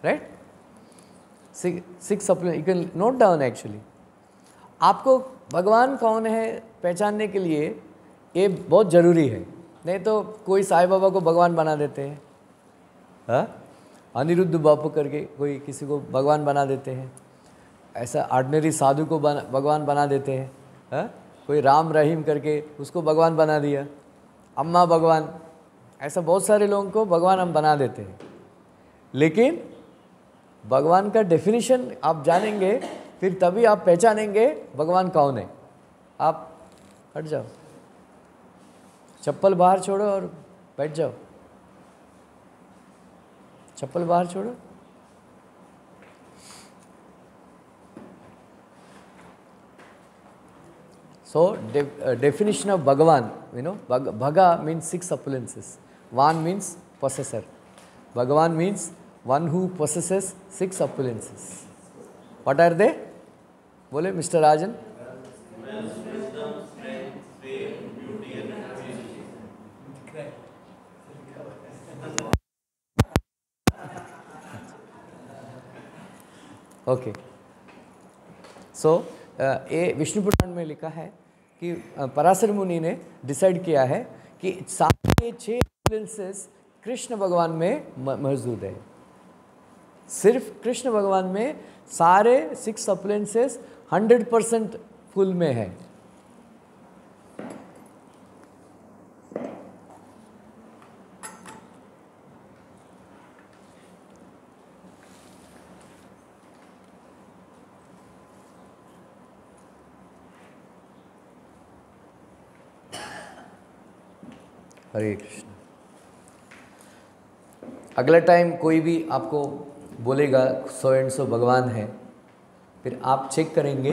Right? 6 supplement, you can note down actually. आपको भगवान कौन है पहचानने के लिए ये बहुत ज़रूरी है, नहीं तो कोई साईं बाबा को भगवान बना देते हैं, हाँ, अनिरुद्ध बापू करके कोई किसी को भगवान बना देते हैं, ऐसा ऑर्डिनरी साधु को भगवान बना देते हैं, हाँ, कोई राम रहीम करके उसको भगवान बना दिया, अम्मा भगवान, ऐसा बहुत सारे लोगों को भगवान हम बना देते हैं। लेकिन भगवान का डेफिनेशन आप जानेंगे, फिर तभी आप पहचानेंगे भगवान कौन है। आप हट जाओ, चप्पल बाहर छोड़ो और बैठ जाओ, चप्पल बाहर छोड़ो। So definition of Bhagavan, you know, Bhaga means 6 appearances. Van means possessor. Bhagavan means one who possesses 6 appearances. What are they? बोले Mr. Rajan? ओके, सो ये विष्णु पुराण में लिखा है कि पराशर मुनि ने डिसाइड किया है कि सारे 6 अप्लायंसेस कृष्ण भगवान में मौजूद है। सिर्फ कृष्ण भगवान में सारे 6 अप्लायंसेस 100% फुल में है। हरे कृष्ण। अगला टाइम कोई भी आपको बोलेगा सो एंड सो भगवान है, फिर आप चेक करेंगे,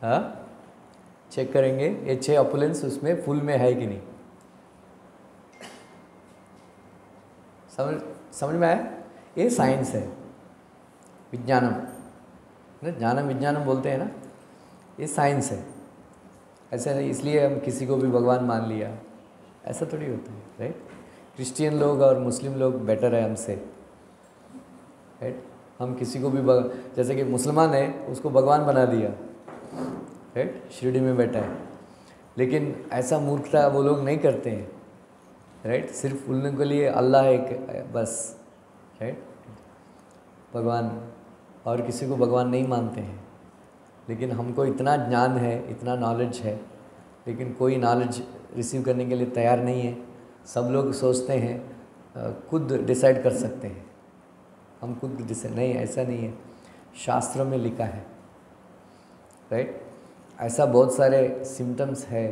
हाँ, चेक करेंगे ये 6 अपुलेंस उसमें फुल में है कि नहीं। समझ में आया? ये साइंस है, विज्ञानम, ज्ञानम विज्ञानम बोलते हैं ना, ये साइंस है। ऐसा नहीं इसलिए हम किसी को भी भगवान मान लिया, ऐसा थोड़ी होता है, राइट? क्रिश्चियन लोग और मुस्लिम लोग बेटर है हमसे, राइट? हम किसी को भी जैसे कि मुसलमान है उसको भगवान बना दिया, राइट? शिरडी में बैठा है, लेकिन ऐसा मूर्खता वो लोग नहीं करते हैं, राइट? सिर्फ उनके के लिए अल्लाह एक बस, राइट? भगवान और किसी को भगवान नहीं मानते हैं। लेकिन हमको इतना ज्ञान है, इतना नॉलेज है, लेकिन कोई नॉलेज रिसीव करने के लिए तैयार नहीं है। सब लोग सोचते हैं खुद डिसाइड कर सकते हैं, हम खुद डिसाइड नहीं, ऐसा नहीं है, शास्त्रों में लिखा है, राइट? ऐसा बहुत सारे सिम्टम्स है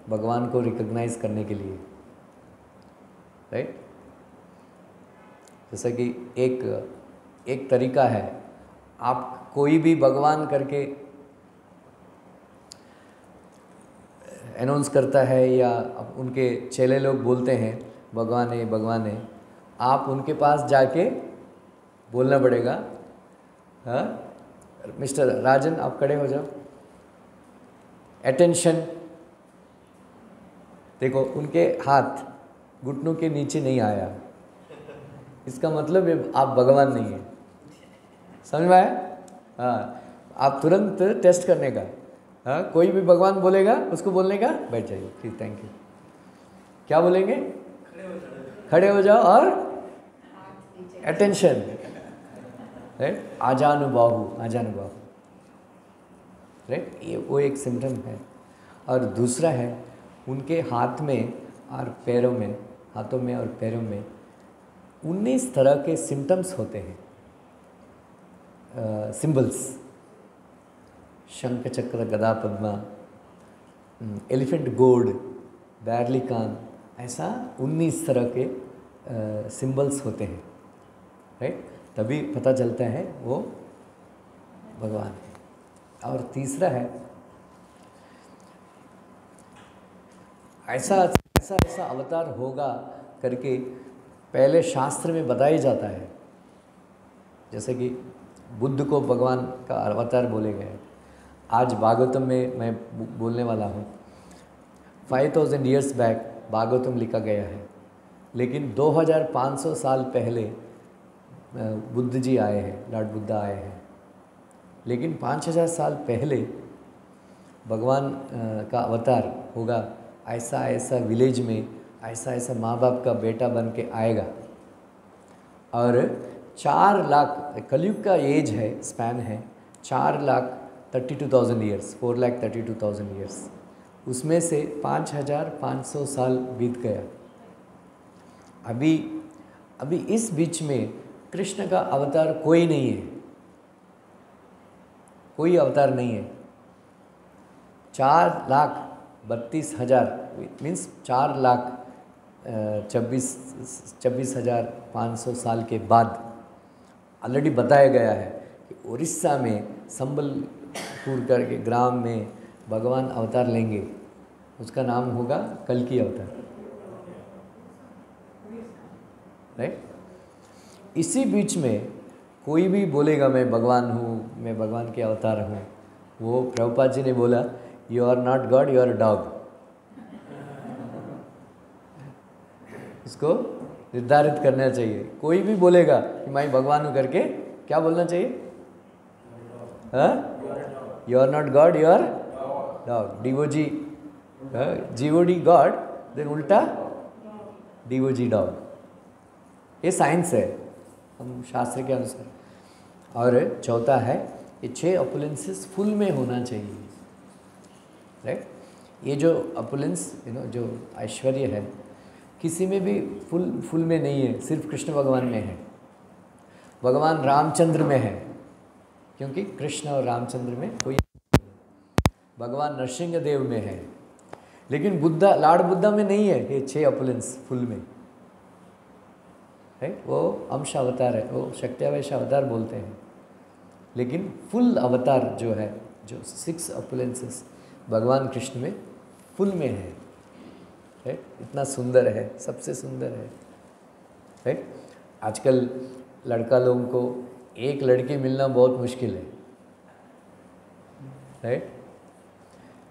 भगवान को रिकॉग्नाइज करने के लिए, राइट? जैसा कि एक तरीका है, आप कोई भी भगवान करके अनाउंस करता है या उनके चेले लोग बोलते हैं भगवान है भगवान है, आप उनके पास जाके बोलना पड़ेगा, हाँ, मिस्टर राजन आप खड़े हो जाओ, अटेंशन। देखो उनके हाथ घुटनों के नीचे नहीं आया, इसका मतलब आप भगवान नहीं है। समझ में आया? हाँ, आप तुरंत टेस्ट करने का, हाँ, कोई भी भगवान बोलेगा उसको बोलने का, बैठ जाइए प्लीज, थैंक यू। क्या बोलेंगे? खड़े हो जाओ और अटेंशन, राइट? आजानुबाहु, आजानुबाहु, राइट? ये वो एक सिम्टम है। और दूसरा है उनके हाथ में और पैरों में, हाथों में और पैरों में 19 तरह के सिम्टम्स होते हैं, सिंबल्स, शंख चक्र गदा पद्मा, एलिफेंट गोड, बैरलिकान, ऐसा 19 तरह के सिंबल्स होते हैं, राइट? तभी पता चलता है वो भगवान है। और तीसरा है ऐसा ऐसा ऐसा अवतार होगा करके पहले शास्त्र में बताया जाता है। जैसे कि बुद्ध को भगवान का अवतार बोले गए। आज भागवतम में मैं बोलने वाला हूँ। 5000 ईयर्स बैक भागवतम लिखा गया है। लेकिन 2500 साल पहले बुद्ध जी आए हैं, लॉर्ड बुद्धा आए हैं। लेकिन 5000 साल पहले भगवान का अवतार होगा, ऐसा ऐसा विलेज में ऐसा ऐसा माँ बाप का बेटा बन के आएगा। और 4 लाख कलयुग का एज है, स्पैन है 4,32,000 ईयर्स, 4,32,000 ईयर्स। उसमें से 5500 साल बीत गया। अभी इस बीच में कृष्ण का अवतार कोई नहीं है, कोई अवतार नहीं है। 4,32,000 मीन्स 4,24,500 साल के बाद ऑलरेडी बताया गया है कि उड़ीसा में संबलपुर करके ग्राम में भगवान अवतार लेंगे। उसका नाम होगा कल्कि अवतार, राइट। इसी बीच में कोई भी बोलेगा मैं भगवान हूँ, मैं भगवान के अवतार हूँ, वो प्रभुपाद जी ने बोला you are not God, you are a dog. उसको निर्धारित करना चाहिए। कोई भी बोलेगा कि मैं भगवान हूँ करके, क्या बोलना चाहिए? You are not God, you are dog. D O G G O D God, then उल्टा डीओजी डॉग। ये साइंस है हम शास्त्र के अनुसार। और चौथा है ये 6 अपुलेंसेस फुल में होना चाहिए, राइट। ये जो अपुलेंस जो ऐश्वर्य है किसी में भी फुल में नहीं है, सिर्फ कृष्ण भगवान में है, भगवान रामचंद्र में है। क्योंकि कृष्ण और रामचंद्र में कोई, भगवान नरसिंह देव में है, लेकिन बुद्धा, लॉर्ड बुद्धा में नहीं है ये 6 अपुलेंस फुल में, राइट। वो अंश अवतार है, वो शक्त्यावेश अवतार बोलते हैं। लेकिन फुल अवतार जो है, जो 6 अपुलेंसेस भगवान कृष्ण में फुल में है, राइट। इतना सुंदर है, सबसे सुंदर है, राइट। आजकल लड़का लोगों को एक लड़की मिलना बहुत मुश्किल है, राइट।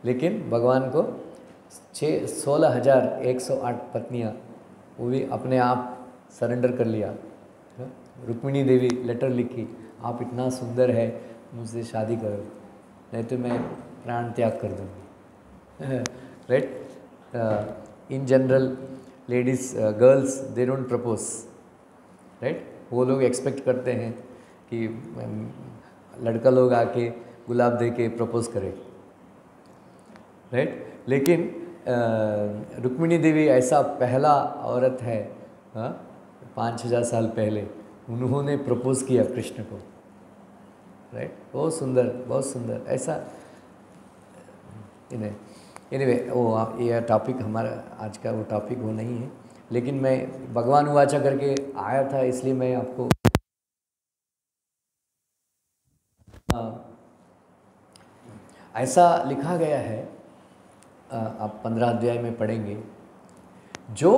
लेकिन भगवान को 16,108 पत्नियाँ, वो भी अपने आप सरेंडर कर लिया। रुक्मिणी देवी लेटर लिखी, आप इतना सुंदर है, मुझसे शादी करो, नहीं तो मैं प्राण त्याग कर दूँगी, right. In general ladies, girls, they don't propose, right. वो लोग एक्सपेक्ट करते हैं कि लड़का लोग आके गुलाब दे के प्रपोज करे, राइट। लेकिन रुक्मिणी देवी ऐसा पहला औरत है 5,000 साल पहले, उन्होंने प्रपोज किया कृष्ण को, राइट। बहुत सुंदर, बहुत सुंदर ऐसा। एनीवे वो ये टॉपिक हमारा आज का वो टॉपिक वो नहीं है, लेकिन मैं भगवान उवाचा करके आया था, इसलिए मैं आपको ऐसा लिखा गया है, आप 15 अध्याय में पढ़ेंगे, जो